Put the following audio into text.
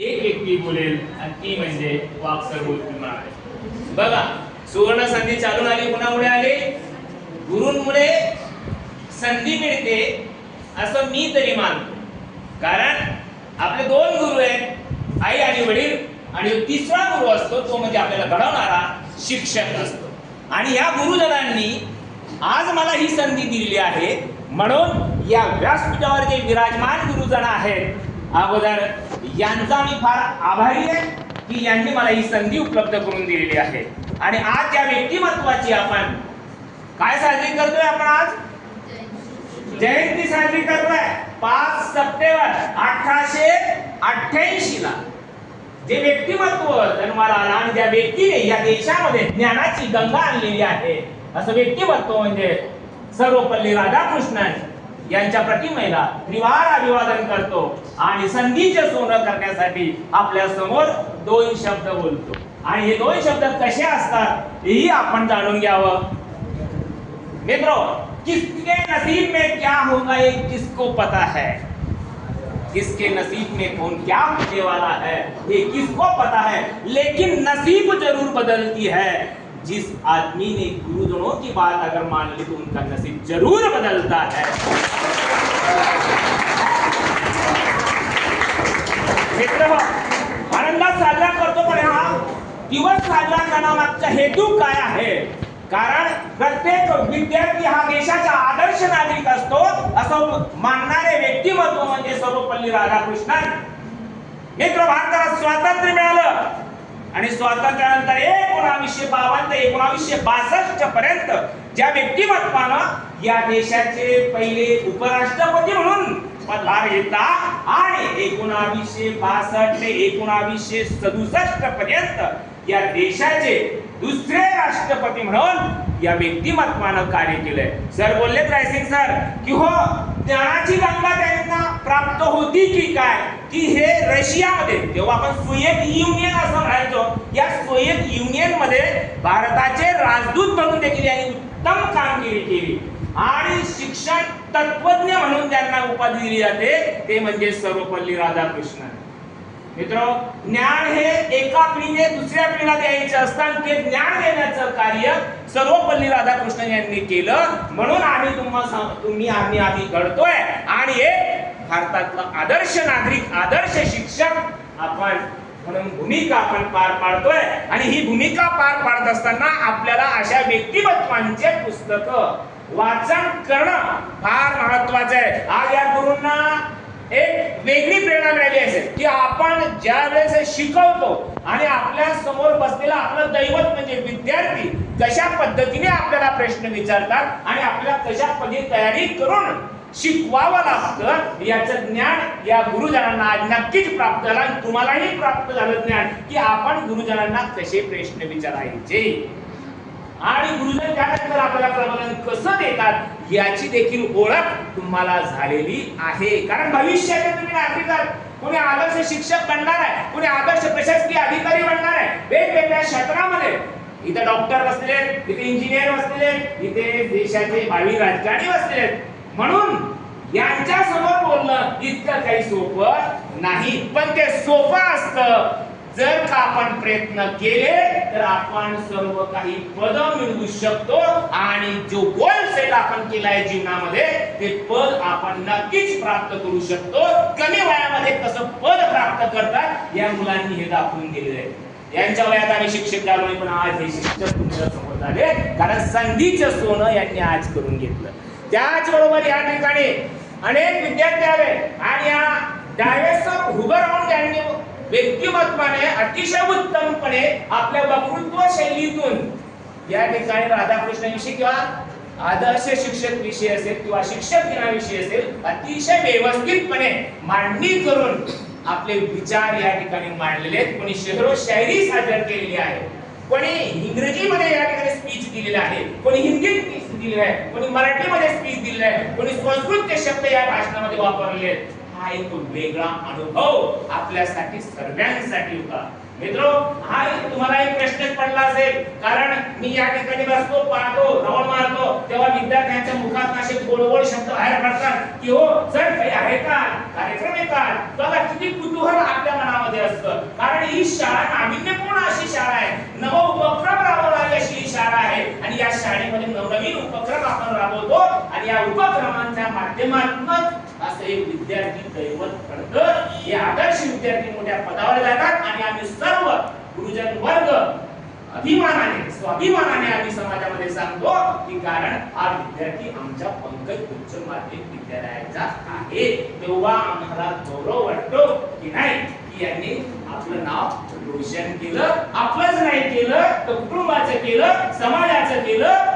एक व्यक्ती बोलेल आणि ती म्हणजे वाक्सर बोलणार. बघा, सुवर्ण संधी चालून आली. कुणामुळे आली? गुरूंमुळे संधी मिळते असं मी तरी मानतो. कारण आपले दोन गुरु आहेत, आई आणि वडील, आणि तिसरा गुरु असतो तो म्हणजे आपल्याला घडवणारा शिक्षक असतो. आणि या गुरुजनांनी आज मला ही संधी दिलेली आहे. म्हणून या व्यासपीठावर जे विराजमान गुरुजन आहेत, अगोदर यांचा मी फार आभारी आहे की यांनी मला ही संधी उपलब्ध करून दिलेली आहे. आणि आज या व्यक्तिमत्वाची आपण काय साजरी करतोय? आपण आज जयंती साजरी करतोय. 5 सप्टेंबर 1888 ला जे व्यक्तिमत्व जन्माला आलं आणि ज्या व्यक्तीने या देशामध्ये ज्ञानाची गंगा आणलेली आहे, असं व्यक्तिमत्व म्हणजे सर्वपल्ली राधाकृष्णन यांच्या प्रतिमेला त्रिवार अभिवादन करतो आणि संधीचे सोनं करण्यासाठी आपल्या समोर 2 शब्द बोलतो. आणि हे 2 शब्द कसे असतात हेही आपण जाणून घ्यावं. मित्रों, किसके नसीब में क्या होगा ये किसको पता है? किसके नसीब में कौन क्या होने वाला है ये किसको पता है? लेकिन नसीब जरूर बदलती है. जिस आदमी ने गुरुजनों की बात अगर मान ली तो उनका नसीब जरूर बदलता है. मित्रों, आनंदात साजरा करतो, पण हा दिवस साजरा करण्यामागचा हेतू काय आहे? कारण प्रत्येक विद्यार्थी हा देशाचा आदर्श नागरिक असतो असं मानणारे व्यक्तिमत्व म्हणजे सर्वपल्ली राधाकृष्णन. मित्र, भारताला स्वातंत्र्य मिळालं आणि स्वातंत्र्यानंतर 1952 ते 1962 पर्यंत ज्या व्यक्तिमत्वानं या देशाचे पहिले उपराष्ट्रपती म्हणून पदभार घेतला आणि 1962 ते 1967 पर्यंत या देशाचे दुसरे राष्ट्रपती म्हणून या व्यक्तिमत्वानं कार्य केलंय. सर बोलले रायसिंग सर की हो, ज्ञानाची गंगा त्यांना प्राप्त होती की काय? की हे रशियामध्ये, जेव्हा आपण सोव्हिएत युनियन असं म्हणायचो, या सोव्हिएत युनियन मध्ये भारताचे राजदूत म्हणून देखील यांनी उत्तम कामगिरी केली आणि शिक्षण तत्वज्ञ म्हणून त्यांना उपाधी दिली जाते, ते म्हणजे सर्वपल्ली राधाकृष्णन. मित्रो, ज्ञान हे एका पिढीने दुसऱ्या पिढीला द्यायचे असतात. ते ज्ञान देण्याचं कार्य सर्वपल्ली राधाकृष्णन यांनी केलं. म्हणून आम्ही घडतोय आणि एक भारतातला आदर्श नागरिक, आदर्श शिक्षक आपण म्हणून भूमिका आपण पार पाडतोय. आणि ही भूमिका पार पाडत असताना आपल्याला अशा व्यक्तिमत्वांचे पुस्तकं वाचन करणं फार महत्वाचं आहे. आज या गुरूंना एक वेगळी प्रेरणा मिळाली असेल की आपण ज्या वेळेस शिकवतो आणि आपल्या समोर बसलेला आपलं दैवत म्हणजे विद्यार्थी कशा पद्धतीने आपल्याला प्रश्न विचारतात आणि आपल्याला कशा पद्धतीने तयारी करून शिकवावं लागतं, याचं ज्ञान या गुरुजनांना आज नक्कीच प्राप्त झालं. आणि तुम्हालाही प्राप्त झालं ज्ञान की आपण गुरुजनांना कसे प्रश्न विचारायचे आणि गुरुजन त्यानंतर आपल्याला प्रबोधन कसं देतात याची देखील ओळख तुम्हाला झालेली आहे. कारण भविष्याचे तुम्ही नागरिक आहात. कोणी आदर्श शिक्षक बनणार आहे, कोणी आदर्श प्रशासकीय अधिकारी बनणार आहे. वेगवेगळ्या क्षेत्रामध्ये इथे डॉक्टर बसलेले, इथे इंजिनियर बसलेले, इथे देशाचे भावी राजकारणी बसलेले. म्हणून यांच्या समोर बोलणं इतकं काही सोपं नाही, पण ते सोपं असतं जर का आपण प्रयत्न केले तर आपण सर्व काही पद मिळवू शकतो. आणि जो गोल सेट आपण केलाय जीवनामध्ये ते पद आपण नक्कीच प्राप्त करू शकतो. कमी वयामध्ये कसं पद प्राप्त करतात या मुलांनी हे दाखवून दिलेलं आहे. यांच्या वयात आम्ही शिक्षक झालो नाही, पण आज हे शिक्षक तुमच्या समोर झाले कारण संधीचं सोनं यांनी आज करून घेतलं. त्याचबरोबर या ठिकाणी अनेक विद्यार्थी आले आणि या डायव्हर्स उभं राहून त्यांनी व्यक्तिमत्वाने अतिशय उत्तमपणे आपल्या वक्तृत्व शैलीतून या ठिकाणी राधाकृष्णाविषयी किंवा आदर्श शिक्षक विषयी असेल किंवा शिक्षक दिनाविषयी असेल अतिशय व्यवस्थितपणे मांडणी करून आपले विचार या ठिकाणी मांडलेले आहेत. कोणी शहरो शायरी सादर केलेली आहे, कोणी इंग्रजीमध्ये या ठिकाणी स्पीच दिलेला आहे, कोणी हिंदीत स्पीच दिलेला आहे, कोणी मराठीमध्ये स्पीच दिलेला आहे, कोणी संस्कृतचे शब्द या भाषणामध्ये वापरले आहेत. हा एक वेगळा अनुभव आपल्यासाठी सर्वांसाठी होता. मित्रो, हा तुम्हाला एक प्रश्न पडला असेल कारण मी या ठिकाणी बसतो, पाहतो, राऊंड मारतो तेव्हा विद्यार्थ्यांच्या मुखात असे गोड शब्द बाहेर पडतात की हो सर काही आहे का, कार्यक्रम आहे का. बघा किती कुतूहल आपल्या मनामध्ये असतं. ही शाळा नाविन्यपूर्ण अशी शाळा आहे, नव उपक्रम राबवणारी अशी ही शाळा आहे आणि या शाळेमध्ये नवनवीन उपक्रम आपण राबवतो आणि या उपक्रमांच्या माध्यमातून असं एक विद्यार्थी दैवत घडतं. हे आदर्श विद्यार्थी मोठ्या पदावर जातात आणि आम्ही सर्व गुरुजन वर्ग अभिमानाने स्वाभिमानाने आम्ही समाजामध्ये सांगतो की कारण हा विद्यार्थी आमच्या पंकज उच्च माध्यमिक विद्यालयाचा आहे. तेव्हा आम्हाला गौरव वाटतो की नाही की यांनी आपलं नाव रोशन केलं. आपलंच नाही केलं तर कुटुंबाचं केलं, समाजाचं केलं,